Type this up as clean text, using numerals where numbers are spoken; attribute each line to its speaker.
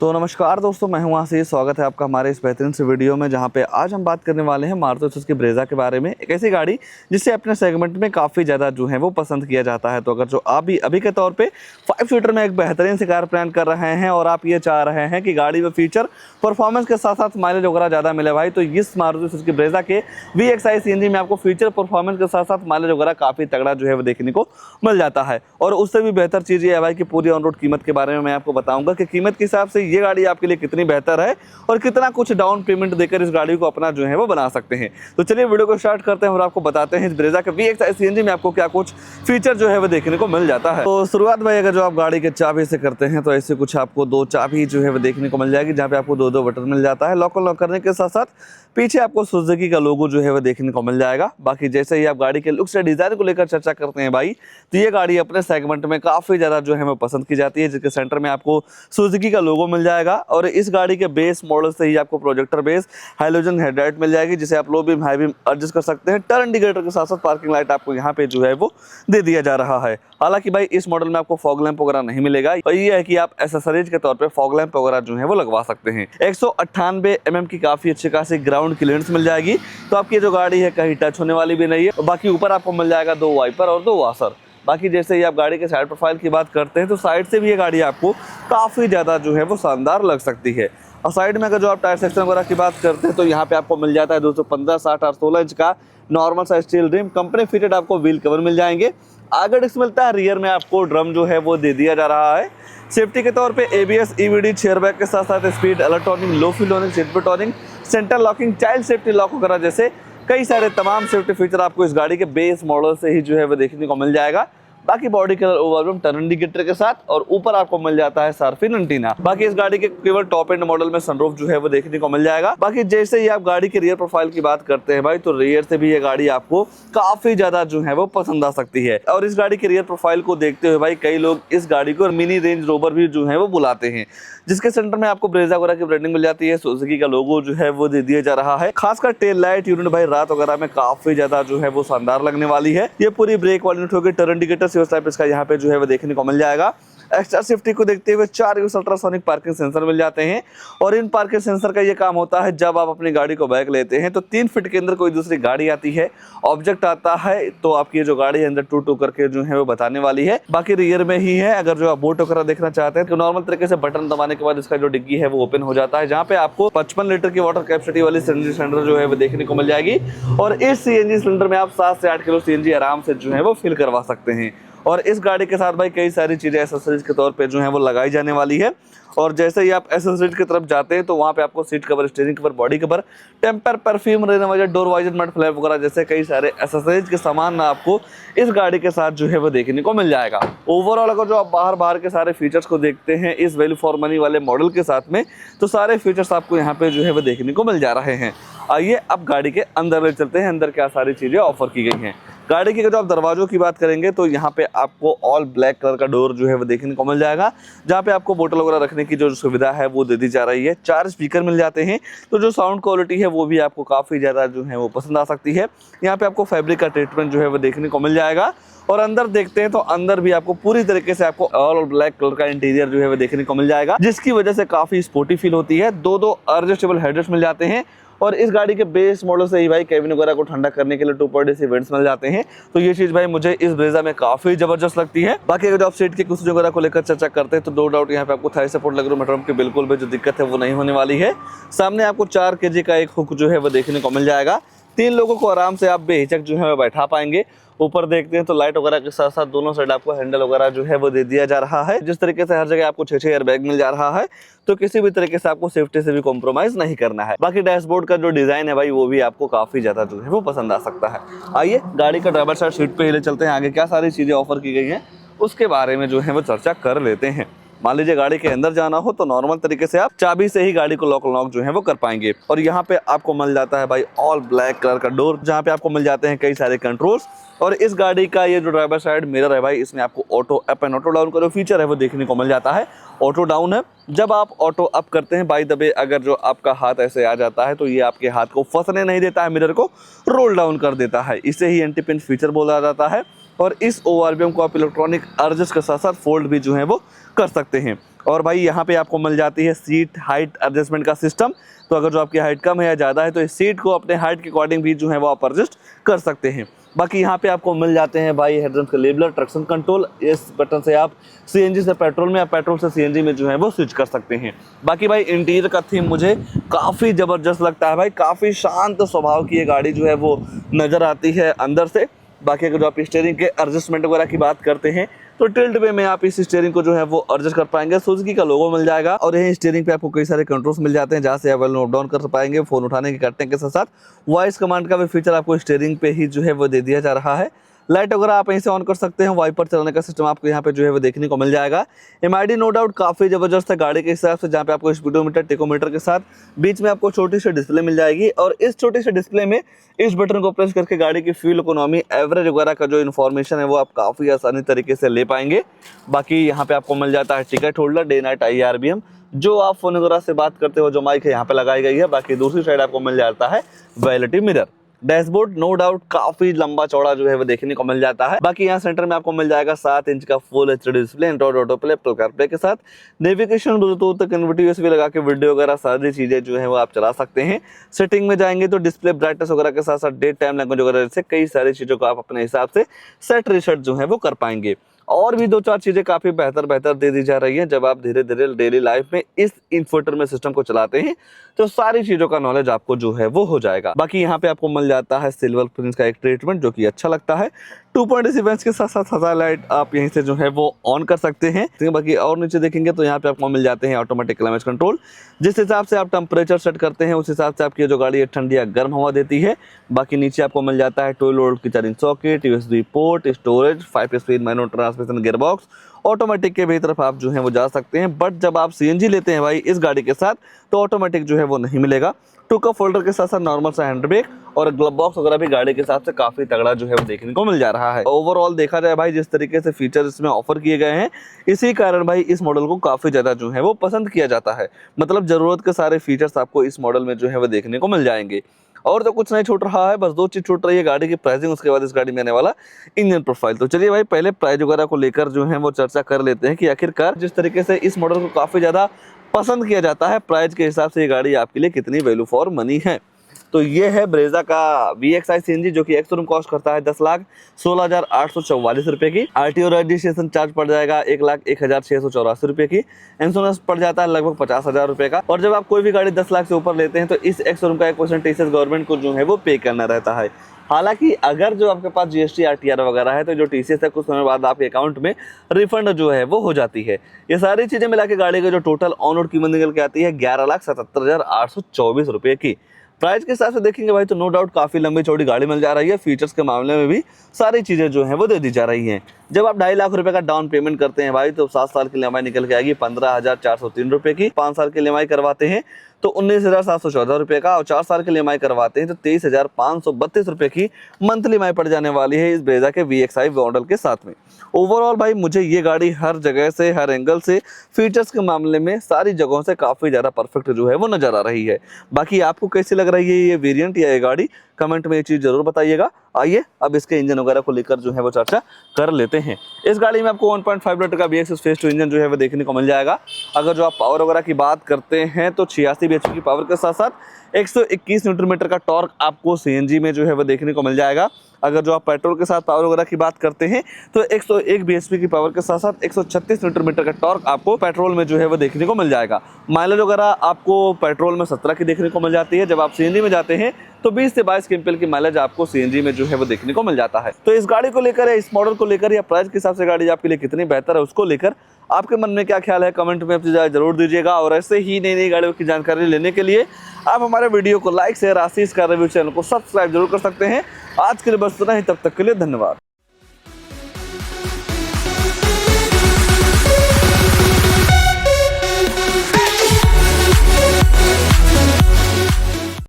Speaker 1: तो नमस्कार दोस्तों, मैं हूं आशीष। स्वागत है आपका हमारे इस बेहतरीन से वीडियो में, जहां पे आज हम बात करने वाले हैं मारुति सुजुकी ब्रेजा के बारे में। एक ऐसी गाड़ी जिसे अपने सेगमेंट में काफ़ी ज़्यादा जो है वो पसंद किया जाता है। तो अगर जो आप भी अभी के तौर पे 5 सीटर में एक बेहतरीन सी कार प्लान कर रहे हैं और आप ये चाह रहे हैं कि गाड़ी में फीचर परफॉर्मेंस के साथ साथ माइलेज वगैरह ज़्यादा मिले भाई, तो इस मारुति सुजुकी ब्रेजा के VXi CNG में आपको फीचर परफॉर्मेंस के साथ साथ माइलेज वगैरह काफ़ी तगड़ा जो है वो देखने को मिल जाता है। और उससे भी बेहतर चीज़ ये है भाई कि पूरी ऑन रोड कीमत के बारे में मैं आपको बताऊंगा कि कीमत के हिसाब से ये गाड़ी आपके लिए कितनी बेहतर है और कितना कुछ डाउन पेमेंट देकर इस गाड़ी को अपना जो है वो बना सकते हैं। तो चलिए वीडियो को स्टार्ट करते हैं और आपको बताते हैं इस ब्रेजा के VXi CNG में आपको क्या कुछ फीचर जो है वो देखने को मिल जाता है। तो शुरुआत भाई अगर जो आप गाड़ी के चाबी से करते हैं तो ऐसे कुछ आपको 2 चाबी जो है वो देखने को मिल जाएगी, जहाँ पे आपको 2 बटन मिल जाता है। लॉक अनलॉक करने के साथ साथ पीछे आपको सुजुकी का लोगो जो है वो देखने को मिल जाएगा। बाकी जैसे ही आप गाड़ी के लुक्स या डिजाइन को लेकर चर्चा करते हैं भाई, तो ये गाड़ी अपने सेगमेंट में काफी ज्यादा जो है वो पसंद की जाती है, जिसके सेंटर में आपको सुजुकी का लोगो मिल जाएगा। और इस गाड़ी के बेस मॉडल से ही आपको प्रोजेक्टर बेस हाइलोजन हेडलाइट मिल जाएगी, जिसे आप low beam high beam adjust कर सकते हैं। टर्न इंडिकेटर के साथ साथ पार्किंग लाइट आपको यहाँ पे जो है वो दे दिया जा रहा है। हालांकि भाई इस मॉडल में आपको फॉग लैंप वगैरह नहीं मिलेगा, और ये है कि आप एसेसरीज के तौर पे फॉग लैंप वगैरह जो है वो लगवा सकते हैं। 198 mm की काफी अच्छी खासी ग्राउंड क्लियरेंस मिल जाएगी, तो आपकी जो गाड़ी है कहीं टच होने वाली भी नहीं है। बाकी ऊपर आपको मिल जाएगा 2 वाइपर और 2 वाशर। बाकी जैसे ही आप गाड़ी के साइड प्रोफाइल की बात करते हैं तो साइड से भी ये गाड़ी आपको काफी ज्यादा जो है वो शानदार लग सकती है। और साइड में अगर जो आप टायर सेक्शन वगैरह की बात करते हैं तो यहाँ पे आपको मिल जाता है 215, 60 और 16 इंच का normal size steel rim. Company fitted आपको व्हील कवर मिल जाएंगे। आगे डिस्क मिलता है, रियर में आपको ड्रम जो है वो दे दिया जा रहा है। सेफ्टी के तौर पे ABS EVD चेयर बैग के साथ साथ स्पीड इलेक्ट्रॉनिक, लो fuel warning, seat belt warning, centre locking, child safety lock वगैरह जैसे कई सारे तमाम सेफ्टी फीचर आपको इस गाड़ी के बेस मॉडल से ही जो है वो देखने को मिल जाएगा। बाकी body colour overall turn indicator के साथ, और ऊपर आपको मिल जाता है शार्पिन एंटीना। बाकी इस गाड़ी के केवल टॉप एंड मॉडल में सनरूफ जो है वो देखने को मिल जाएगा। बाकी जैसे ही आप गाड़ी के रियर प्रोफाइल की बात करते हैं भाई, तो रियर से भी ये गाड़ी आपको काफी ज्यादा जो है वो पसंद आ सकती है। और इस गाड़ी के रियर प्रोफाइल को देखते हुए भाई कई लोग इस गाड़ी को मिनी रेंज रोवर भी जो है वो बुलाते हैं, जिसके सेंटर में आपको ब्रेजा वगैरह की ब्रांडिंग मिल जाती है। सुजुकी का लोगो जो है वो दे दिया जा रहा है। खासकर टेल लाइट यूनिट भाई रात वगैरह में काफी ज्यादा जो है वो शानदार लगने वाली है। ये पूरी ब्रेक वाली यूनिट होगी। टर्न इंडिकेटर सिर्फ टाइप इसका यहाँ पे जो है वो देखने को मिल जाएगा। एक्स्ट्रा सेफ्टी को देखते हुए 4 यूएस अल्ट्रासोनिक पार्किंग सेंसर मिल जाते हैं। और इन पार्किंग सेंसर का ये काम होता है, जब आप अपनी गाड़ी को बैक लेते हैं तो 3 फीट के अंदर कोई दूसरी गाड़ी आती है, ऑब्जेक्ट आता है, तो आपकी ये जो गाड़ी है अंदर टू करके जो है वो बताने वाली है। बाकी रियर में ही है। अगर जो आप बोट वगैरह देखना चाहते हैं तो नॉर्मल तरीके से बटन दबाने के बाद इसका जो डिग्गी है वो ओपन हो जाता है, जहाँ पे आपको 55 लीटर की वाटर कैपेसिटी वाली CNG सिलेंडर जो है वो देखने को मिल जाएगी। और इस CNG सिलेंडर में आप 7 से 8 किलो CNG आराम से जो है वो फिल करवा सकते हैं। और इस गाड़ी के साथ भाई कई सारी चीजें एसेसरीज के तौर पे जो है वो लगाई जाने वाली है। और जैसे ही आप एसेसरीज की तरफ जाते हैं तो वहाँ पे आपको seat cover, steering cover, body cover, टेम्पर, perfume, rain visor, door visor, mud flap वगैरह जैसे कई सारे एसेसरीज के सामान आपको इस गाड़ी के साथ जो है वो देखने को मिल जाएगा। ओवरऑल अगर जो आप बाहर के सारे फीचर्स को देखते हैं इस वैल्यू फॉर मनी वाले मॉडल के साथ में, तो सारे फीचर्स आपको यहाँ पे जो है वो देखने को मिल जा रहे हैं। आइए अब गाड़ी के अंदर ले चलते हैं, अंदर क्या सारी चीजें ऑफर की गई हैं। गाड़ी के जो आप दरवाजों की बात करेंगे तो यहाँ पे आपको ऑल ब्लैक कलर का डोर जो है वो देखने को मिल जाएगा, जहाँ पे आपको बोतल वगैरह रखने की जो सुविधा है वो दे दी जा रही है। 4 स्पीकर मिल जाते हैं, तो जो साउंड क्वालिटी है वो भी आपको काफ़ी ज़्यादा जो है वो पसंद आ सकती है। यहाँ पे आपको फैब्रिक का ट्रीटमेंट जो है वो देखने को मिल जाएगा। और अंदर देखते हैं तो अंदर भी आपको पूरी तरीके से आपको ऑल ब्लैक कलर का इंटीरियर जो है वो देखने को मिल जाएगा, जिसकी वजह से काफ़ी स्पोर्टी फील होती है। 2 एडजस्टेबल हेडरेस्ट मिल जाते हैं। और इस गाड़ी के बेस मॉडल से ही भाई केबिन वगैरह को ठंडा करने के लिए 2.8 इवेंट्स मिल जाते हैं, तो ये चीज भाई मुझे इस ब्रेजा में काफी जबरदस्त लगती है। बाकी अगर आप सीट के कुछ वगैरह को लेकर चर्चा करते हैं तो नो डाउट यहाँ पे आपको थाई सपोर्ट लग रहा है, बिल्कुल भी जो दिक्कत है वो नहीं होने वाली है। सामने आपको 4 kg का एक हुक जो है वो देखने को मिल जाएगा। 3 लोगों को आराम से आप बेहिचक जो है बैठा पाएंगे। ऊपर देखते हैं तो लाइट वगैरह के साथ साथ दोनों साइड आपको हैंडल वगैरह जो है वो दे दिया जा रहा है। जिस तरीके से हर जगह आपको 6 एयर बैग मिल जा रहा है, तो किसी भी तरीके से आपको सेफ्टी से भी कॉम्प्रोमाइज नहीं करना है। बाकी डैशबोर्ड का जो डिजाइन है भाई वो भी आपको काफी ज्यादा जो है वो पसंद आ सकता है। आइए गाड़ी का ड्राइवर साइड सीट पे ही ले चलते हैं, आगे क्या सारी चीजें ऑफर की गई हैं उसके बारे में जो है वो चर्चा कर लेते हैं। मान लीजिए गाड़ी के अंदर जाना हो तो नॉर्मल तरीके से आप चाबी से ही गाड़ी को लॉक जो है वो कर पाएंगे। और यहाँ पे आपको मिल जाता है भाई ऑल ब्लैक कलर का डोर, जहाँ पे आपको मिल जाते हैं कई सारे कंट्रोल्स। और इस गाड़ी का ये जो ड्राइवर साइड मिरर है भाई, इसमें आपको auto up and auto down का जो फीचर है वो देखने को मिल जाता है। ऑटो डाउन है, जब आप ऑटो अप करते हैं बाय द वे अगर जो आपका हाथ ऐसे आ जाता है तो ये आपके हाथ को फंसने नहीं देता है, मिरर को रोल डाउन कर देता है। इसे ही एंटी पिन फीचर बोला जाता है। और इस ओआरबीएम को आप इलेक्ट्रॉनिक एडजस्ट के साथ साथ फोल्ड भी जो है वो कर सकते हैं। और भाई यहाँ पे आपको मिल जाती है सीट हाइट एडजस्टमेंट का सिस्टम। तो अगर जो आपकी हाइट कम है या ज़्यादा है तो इस सीट को अपने हाइट के अकॉर्डिंग भी जो है वो आप एडजस्ट कर सकते हैं। बाकी यहाँ पे आपको मिल जाते हैं भाई हेडलैम्प का लेबलर, ट्रैक्शन कंट्रोल। इस बटन से आप सीएनजी से पेट्रोल में या पेट्रोल से सीएनजी में जो है वो स्विच कर सकते हैं। बाकी भाई इंटीरियर का थीम मुझे काफ़ी ज़बरदस्त लगता है भाई, काफ़ी शांत स्वभाव की ये गाड़ी जो है वो नज़र आती है अंदर से। बाकी अगर जो आप स्टीयरिंग के एडजस्टमेंट वगैरह की बात करते हैं तो टिल्ट वे में आप इस स्टीयरिंग को जो है वो एडजस्ट कर पाएंगे। सुजुकी का लोगो मिल जाएगा और यही स्टीयरिंग पे आपको कई सारे कंट्रोल्स मिल जाते हैं जहाँ से आप अप डाउन कर पाएंगे, फोन उठाने के काटने के साथ साथ वॉइस कमांड का भी फीचर आपको स्टीयरिंग पे ही जो है वो दे दिया जा रहा है। लाइट वगैरह आप यहीं से ऑन कर सकते हैं, वाइपर चलाने का सिस्टम आपको यहाँ पे जो है वो देखने को मिल जाएगा। एमआईडी नो डाउट काफ़ी ज़बरदस्त है गाड़ी के हिसाब से, जहाँ पे आपको स्पीडोमीटर टेकोमीटर के साथ बीच में आपको छोटी सी डिस्प्ले मिल जाएगी और इस छोटी सी डिस्प्ले में इस बटन को प्रेस करके गाड़ी की फ्यूल इकोनॉमी, एवरेज वगैरह का जो इन्फॉर्मेशन है वो आप काफ़ी आसानी तरीके से ले पाएंगे। बाकी यहाँ पे आपको मिल जाता है ticket holder, day night IRBM, जो आप फोन वगैरह से बात करते हो जो माइक है यहाँ पे लगाई गई है। बाकी दूसरी साइड आपको मिल जाता है vanity mirror. Dashboard no doubt काफी लंबा चौड़ा जो है वो देखने को मिल जाता है। बाकी यहाँ सेंटर में आपको मिल जाएगा 7 इंच का full HD display, Android auto play, Apple CarPlay के साथ नेविगेशन, ब्लूटूथ, कन्वर्टिव USB लगा के वीडियो वगैरह सारी चीजें जो है वो आप चला सकते हैं। सेटिंग में जाएंगे तो डिस्प्ले ब्राइटनेस वगैरह के साथ साथ डेट टाइम लैंग्वेज वगैरह से कई सारी चीजों को आप अपने हिसाब से सेट रिसेट जो है वो कर पाएंगे। और भी 2-4 चीज़ें काफ़ी बेहतर दे दी जा रही हैं। जब आप धीरे धीरे डेली लाइफ में इस इंफोटेनमेंट सिस्टम को चलाते हैं तो सारी चीज़ों का नॉलेज आपको जो है वो हो जाएगा। बाकी यहाँ पे आपको मिल जाता है सिल्वर प्रिंस का एक ट्रीटमेंट जो कि अच्छा लगता है। 2.7 के साथ साथ हजार लाइट आप यहीं से जो है वो ऑन कर सकते हैं। बाकी और नीचे देखेंगे तो यहाँ पे आपको मिल जाते हैं ऑटोमेटिक क्लाइमेट कंट्रोल, जिस हिसाब से आप टेम्परेचर सेट करते हैं उस हिसाब से आपकी जो गाड़ी है ठंडी या गर्म हवा देती है। बाकी नीचे आपको मिल जाता है 12 वोल्ट की charging socket, USB port, storage, 5 speed manual transmission, gearbox, automatic के भी तरफ आप जो है वो जा सकते हैं। बट जब आप CNG लेते हैं भाई इस गाड़ी के साथ तो ऑटोमेटिक जो है वो नहीं मिलेगा। टू कप फोल्डर के साथ साथ नॉर्मल सा हैंड ब्रेक और ग्लव बॉक्स वगैरह भी गाड़ी के साथ से काफी तगड़ा जो है वो देखने को मिल जा रहा है। ओवरऑल देखा जाए भाई जिस तरीके से फीचर इसमें ऑफर किए गए हैं, इसी कारण भाई इस मॉडल को काफी ज्यादा जो है वो पसंद किया जाता है। मतलब जरूरत के सारे फीचर्स आपको इस मॉडल में जो है वो देखने को मिल जाएंगे। और तो कुछ नहीं छूट रहा है, बस 2 चीज छूट रही है, गाड़ी की प्राइसिंग, उसके बाद इस गाड़ी में आने वाला इंजन प्रोफाइल। तो चलिए भाई पहले प्राइस वगैरह को लेकर जो है वो चर्चा कर लेते हैं कि आखिरकार जिस तरीके से इस मॉडल को काफी ज्यादा पसंद किया जाता है, प्राइस के हिसाब से ये गाड़ी आपके लिए कितनी वैल्यू फॉर मनी है। तो ये है ब्रेजा का VXI CNG जो कि एक्स-शोरूम कॉस्ट करता है 10,16,844 रुपये की। RTO रजिस्ट्रेशन चार्ज पड़ जाएगा 1,01,684 रुपये की। इंश्योरेंस पड़ जाता है लगभग 50,000 रुपये का। और जब आप कोई भी गाड़ी 10 लाख से ऊपर लेते हैं तो इस एक्स-शोरूम का 1% TCS गवर्नमेंट को जो है वो पे करना रहता है। हालांकि अगर जो आपके पास GST RTR वगैरह है तो जो TCS है कुछ समय बाद आपके अकाउंट में रिफंड जो है वो हो जाती है। ये सारी चीज़ें मिला के गाड़ी का जो टोटल ऑन रोड कीमत निकल के आती है 11,77,824 रुपये की। प्राइस के हिसाब से देखेंगे भाई तो नो डाउट काफ़ी लंबी चौड़ी गाड़ी मिल जा रही है। फीचर्स के मामले में भी सारी चीज़ें जो हैं वो दे दी जा रही हैं। जब आप 2.5 लाख रुपए का डाउन पेमेंट करते हैं भाई तो 7 साल की EMI निकल के आएगी 15,403 रुपये की। 5 साल की EMI करवाते हैं तो 19,714 रुपये का और 4 साल की EMI करवाते हैं तो 23,532 रुपये की मंथली EMI पड़ जाने वाली है इस ब्रेजा के VXI मॉडल के साथ में। ओवरऑल भाई मुझे ये गाड़ी हर जगह से, हर एंगल से, फीचर्स के मामले में सारी जगहों से काफ़ी ज़्यादा परफेक्ट जो है वो नज़र आ रही है। बाकी आपको कैसी लग रही है ये वेरिएंट या ये गाड़ी, कमेंट में ये चीज़ जरूर बताइएगा। आइए अब इसके इंजन वगैरह को लेकर जो है वो चर्चा कर लेते हैं। इस गाड़ी में आपको 1.5 लीटर का VXI फेस 2 इंजन जो है वो देखने को मिल जाएगा। अगर जो आप पावर वगैरह की बात करते हैं तो 86 bhp की पावर के साथ साथ 121 न्यूटन मीटर का टॉर्क आपको CNG में जो है वो देखने को मिल जाएगा। अगर जो आप पेट्रोल के साथ पावर वगैरह की बात करते हैं तो 101 bhp की पावर के साथ साथ 136 न्यूटन मीटर का टॉर्क आपको पेट्रोल में जो है वो देखने को मिल जाएगा। माइलेज वगैरह आपको पेट्रोल में 17 की देखने को मिल जाती है। जब आप CNG में जाते हैं तो 20 से 22 क्विंटल की माइलेज आपको CNG में जो है वो देखने को मिल जाता है। तो इस गाड़ी को लेकर या इस मॉडल को लेकर या प्राइस के हिसाब से गाड़ी आपके लिए कितनी बेहतर है उसको लेकर आपके मन में क्या ख्याल है, कमेंट में अपनी राय जरूर दीजिएगा। और ऐसे ही नई नई गाड़ियों की जानकारी लेने के लिए आप हमारे वीडियो को लाइक, शेयर, आशीष का रिव्यू चैनल को सब्सक्राइब जरूर कर सकते हैं। आज के लिए बस इतना ही, तब तक के लिए धन्यवाद।